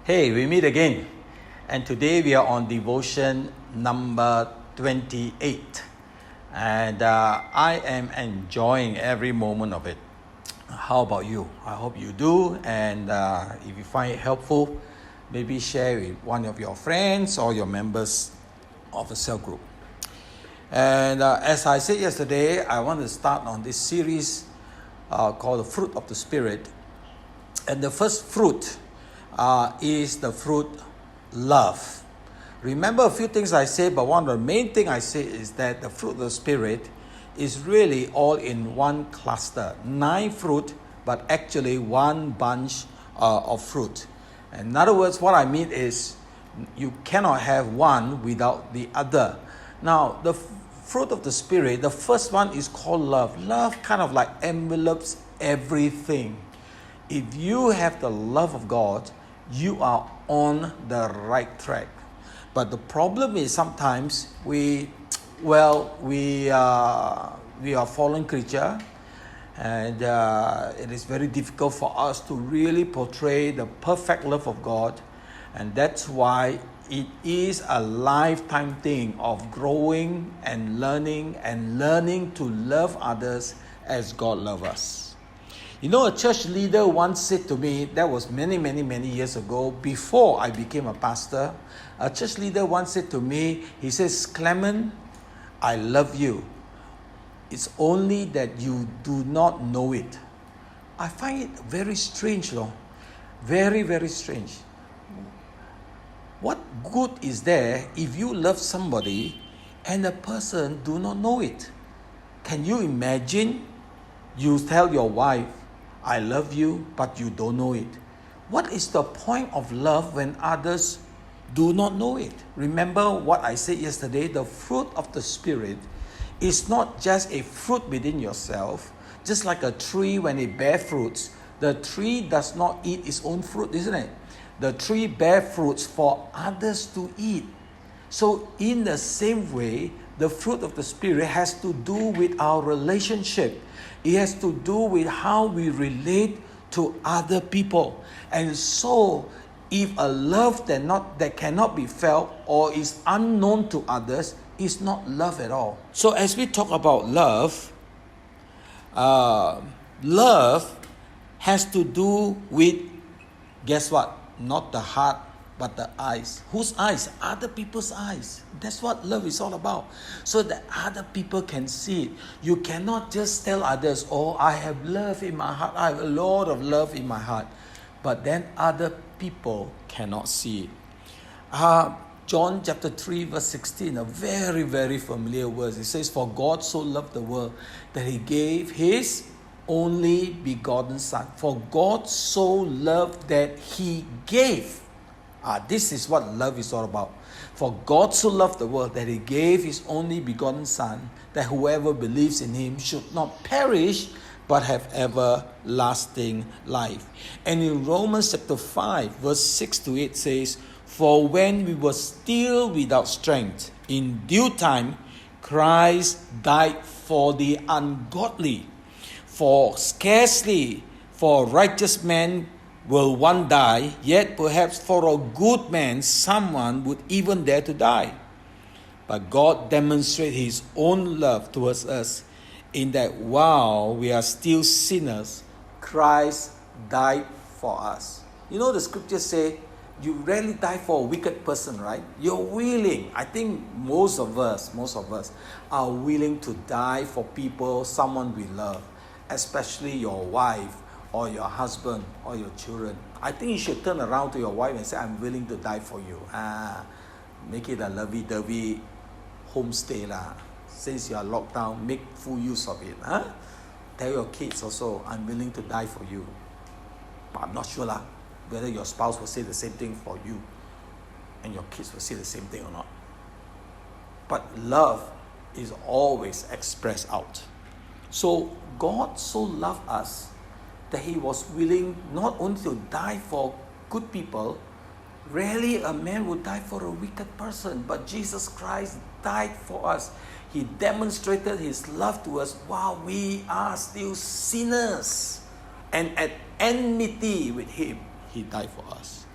Hey, we meet again, and today we are on devotion number 28, and I am enjoying every moment of it. How about you? I hope you do, and if you find it helpful, maybe share with one of your friends or your members of a cell group. And as I said yesterday, I want to start on this series called The Fruit of the Spirit, and the first fruit is the fruit love. Remember a few things I said, but one of the main things I say is that the fruit of the Spirit is really all in one cluster. 9 fruit, but actually one bunch of fruit. In other words, what I mean is you cannot have one without the other. Now, the fruit of the Spirit, the first one is called love. Love kind of like envelopes everything. If you have the love of God, you are on the right track. But the problem is sometimes we are fallen creature, and it is very difficult for us to really portray the perfect love of God, and that's why it is a lifetime thing of growing and learning to love others as God loves us. You know, a church leader once said to me, that was many years ago, before I became a pastor. A church leader once said to me, he says, "Clement, I love you. It's only that you do not know it." I find it very strange, very strange. What good is there if you love somebody and the person do not know it? Can you imagine you tell your wife, "I love you," but you don't know it? What is the point of love when others do not know it? Remember what I said yesterday, the fruit of the Spirit is not just a fruit within yourself. Just like a tree, when it bears fruits, the tree does not eat its own fruit, isn't it? The tree bears fruits for others to eat. So in the same way, the fruit of the Spirit has to do with our relationship. It has to do with how we relate to other people. And so, if a love that cannot be felt or is unknown to others, is not love at all. So as we talk about love, love has to do with, guess what? Not the heart, but the eyes. Whose eyes? Other people's eyes. That's what love is all about. So that other people can see it. You cannot just tell others, "Oh, I have love in my heart. I have a lot of love in my heart." But then other people cannot see it. John chapter 3 verse 16, a very familiar verse. It says, "For God so loved the world that He gave His only begotten Son." For God so loved that He gave. This is what love is all about. For God so loved the world that He gave His only begotten Son, that whoever believes in Him should not perish, but have everlasting life. And in Romans chapter 5, verse 6 to 8 says, "For when we were still without strength, in due time Christ died for the ungodly. For scarcely for a righteous man will one die, yet perhaps for a good man someone would even dare to die. But God demonstrates His own love towards us, in that while we are still sinners, Christ died for us." You know, the scriptures say you rarely die for a wicked person, right? You're willing. I think most of us are willing to die for people, someone we love, especially your wife or your husband or your children. I think you should turn around to your wife and say, "I'm willing to die for you." Make it a lovey-dovey homestay lah. Since you are locked down, make full use of it. Tell your kids also, "I'm willing to die for you." But I'm not sure whether your spouse will say the same thing for you, and your kids will say the same thing or not. But love is always expressed out. So God so loved us that He was willing not only to die for good people. Rarely a man would die for a wicked person, but Jesus Christ died for us. He demonstrated His love to us while we are still sinners and at enmity with Him. He died for us.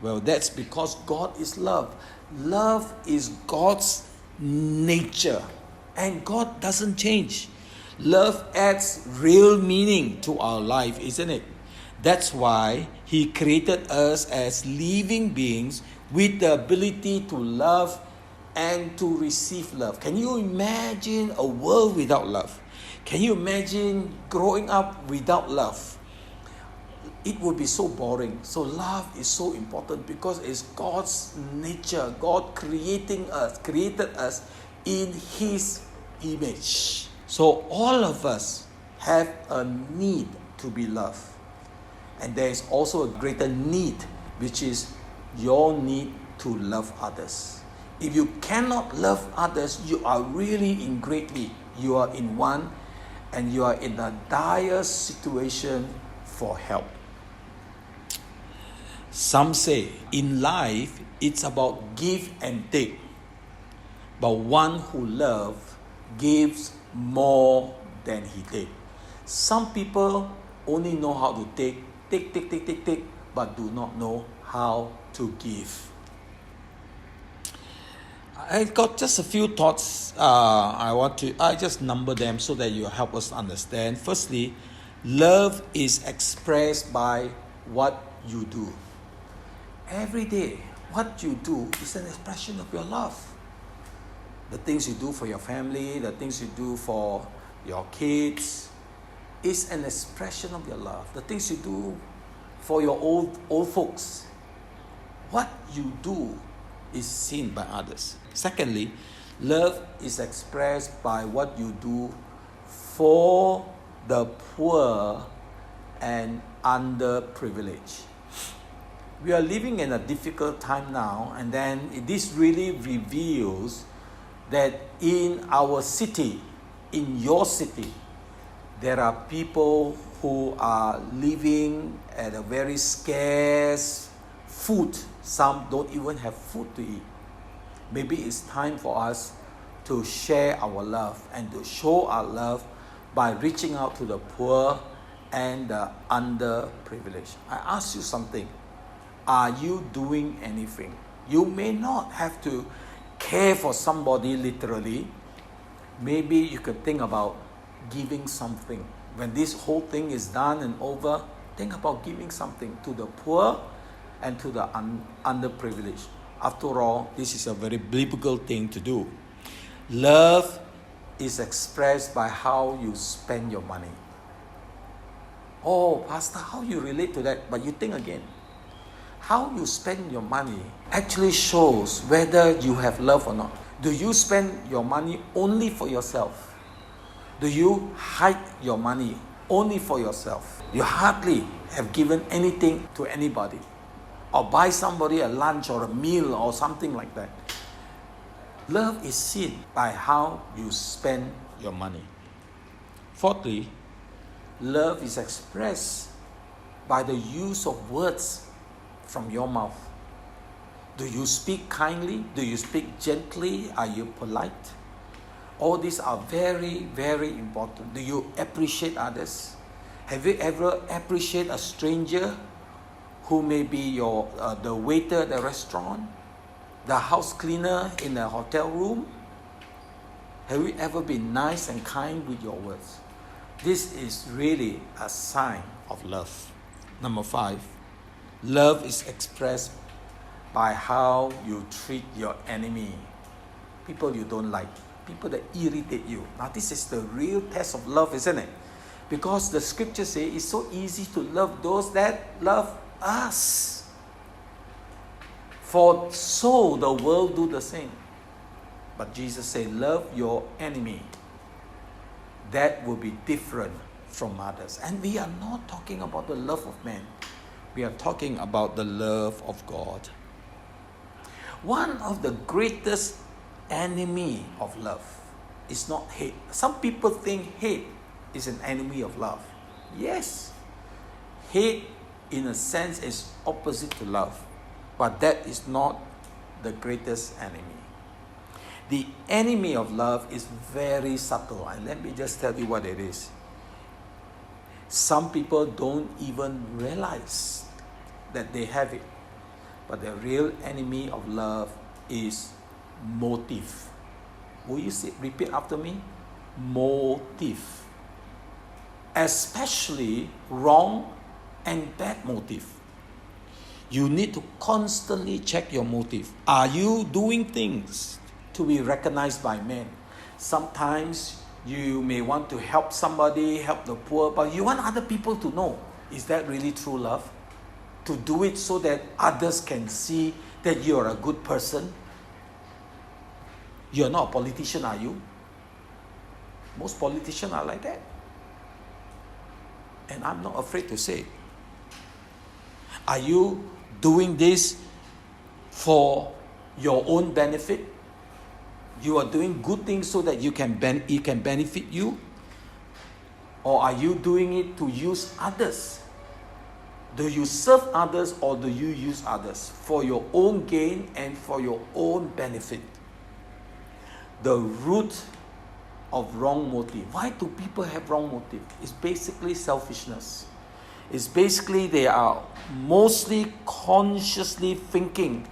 Well, that's because God is love. Love is God's nature, and God doesn't change. Love adds real meaning to our life, isn't it? That's why He created us as living beings with the ability to love and to receive love. Can you imagine a world without love? Can you imagine growing up without love? It would be so boring. So love is so important because it's God's nature. God created us in His image. So all of us have a need to be loved. And there is also a greater need, which is your need to love others. If you cannot love others, you are really in great need. You are in one, and you are in a dire situation for help. Some say in life it's about give and take, but one who loves gives more than he takes. Some people only know how to take, but do not know how to give. I got just a few thoughts. I just number them so that you help us understand. Firstly, love is expressed by what you do. Every day, what you do is an expression of your love. The things you do for your family, the things you do for your kids, is an expression of your love. The things you do for your old folks, what you do is seen by others. Secondly, love is expressed by what you do for the poor and underprivileged. We are living in a difficult time now, and then this really reveals that in our city, in your city, there are people who are living at a very scarce food. Some don't even have food to eat. Maybe it's time for us to share our love and to show our love by reaching out to the poor and the underprivileged. I ask you something. Are you doing anything? You may not have to care for somebody literally. Maybe you could think about giving something. When this whole thing is done and over, think about giving something to the poor and to the underprivileged. After all, this is a very biblical thing to do. Love is expressed by how you spend your money. Oh, Pastor, how you relate to that? But you think again. How you spend your money actually shows whether you have love or not. Do you spend your money only for yourself? Do you hide your money only for yourself? You hardly have given anything to anybody, or buy somebody a lunch or a meal or something like that. Love is seen by how you spend your money. Fourthly, love is expressed by the use of words from your mouth. Do you speak kindly? Do you speak gently? Are you polite? All these are very, very important. Do you appreciate others? Have you ever appreciated a stranger who may be your the waiter at the restaurant, the house cleaner in the hotel room? Have you ever been nice and kind with your words? This is really a sign of love. Number 5, love is expressed by how you treat your enemy, people you don't like, people that irritate you. Now this is the real test of love, isn't it? Because the scriptures say it's so easy to love those that love us. For so the world do the same. But Jesus said, love your enemy. That will be different from others. And we are not talking about the love of man. We are talking about the love of God. One of the greatest enemy of love is not hate. Some people think hate is an enemy of love. Yes, hate in a sense is opposite to love, but that is not the greatest enemy. The enemy of love is very subtle, and let me just tell you what it is. Some people don't even realize that they have it. But the real enemy of love is motive. Will you repeat after me? Motive. Especially wrong and bad motive. You need to constantly check your motive. Are you doing things to be recognized by men? Sometimes you may want to help somebody, help the poor, but you want other people to know. Is that really true love? To do it so that others can see that you're a good person? You're not a politician, are you? Most politicians are like that. And I'm not afraid to say it. Are you doing this for your own benefit? You are doing good things so that it can benefit you? Or are you doing it to use others? Do you serve others or do you use others for your own gain and for your own benefit? The root of wrong motive. Why do people have wrong motive? It's basically selfishness. It's basically they are mostly consciously thinking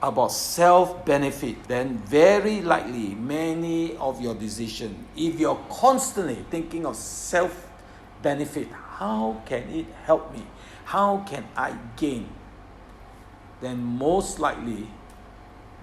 about self-benefit. Then very likely many of your decisions, if you're constantly thinking of self-benefit, how can it help me? How can I gain? Then most likely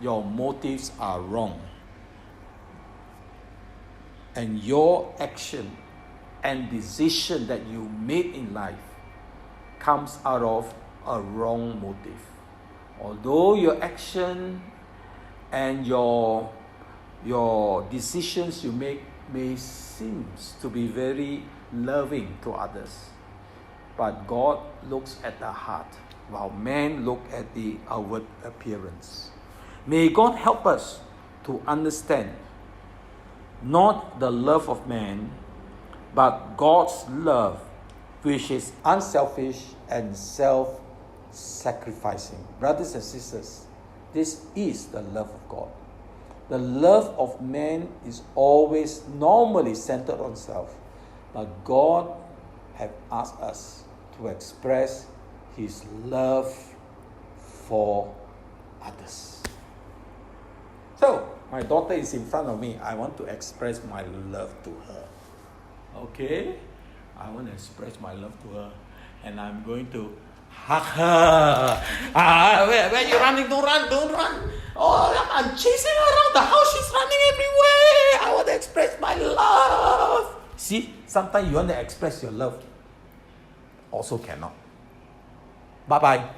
your motives are wrong. And your action and decision that you made in life comes out of a wrong motive. Although your action and your decisions you make may seem to be very loving to others, but God looks at the heart, while men look at the outward appearance. May God help us to understand not the love of man, but God's love, which is unselfish and self-sacrificing. Brothers and sisters, this is the love of God. The love of man is always normally centered on self, but God has asked us to express His love for others. So, my daughter is in front of me. I want to express my love to her. Okay? I want to express my love to her. And I'm going to hug her. Where are you running? Don't run. Oh, I'm chasing her around the house. She's running everywhere. I want to express my love. See, sometimes you want to express your love. Also cannot. Bye-bye.